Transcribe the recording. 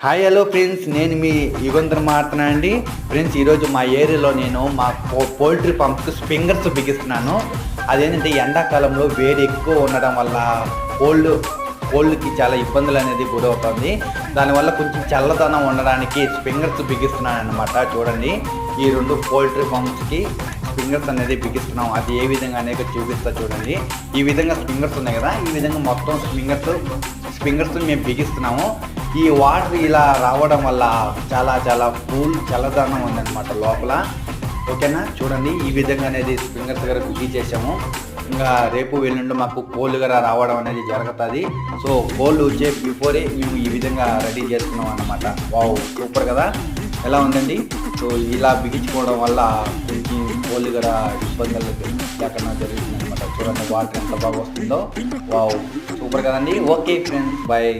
Hi hello friends, నేను మీ యుగంధర్ మాట్లాడుతున్నా అండి. ఫ్రెండ్స్, ఈరోజు మా ఏరియాలో నేను మా పోల్ట్రీ పంప్కి స్ప్రింగర్స్ బిగిస్తున్నాను. అదేంటంటే ఎండాకాలంలో వేడి ఎక్కువ ఉండడం వల్ల కోళ్ళకి చాలా ఇబ్బందులు అనేది గురవుతుంది. దానివల్ల కొంచెం చల్లదనం ఉండడానికి స్ప్రింగర్స్ బిగిస్తున్నాను అనమాట. చూడండి, ఈ రెండు పోల్ట్రీ పంప్స్కి స్ప్రింగర్స్ అనేది బిగిస్తున్నాం. అది ఏ విధంగా అనేది చూపిస్తా చూడండి. ఈ విధంగా స్ప్రింగర్స్ ఉన్నాయి కదా, ఈ విధంగా మొత్తం స్ప్రింగర్స్ మేము బిగిస్తున్నాము. ఈ వాటర్ ఇలా రావడం వల్ల చాలా చల్లదనం ఉందన్నమాట లోపల. ఓకేనా, చూడండి ఈ విధంగా అనేది స్ప్రింగర్స్ గారు బిగించేసాము. ఇంకా రేపు వెళ్ళిండి మాకు కోళ్ళు గారు రావడం అనేది జరుగుతుంది. సో కోళ్ళు వచ్చే బిఫోరే మేము ఈ విధంగా రెడీ చేసుకున్నాం అన్నమాట. వావ్, సూపర్ కదా, ఎలా ఉందండి. సో ఇలా బిగించుకోవడం వల్ల కొంచెం కోళ్ళు గారు ఇబ్బందులు లేకుండా జరుగుతుంది అనమాట. చూడండి వాటర్ ఎంత బాగా వస్తుందో. వావ్, సూపర్ కదండి. Okay friends, bye.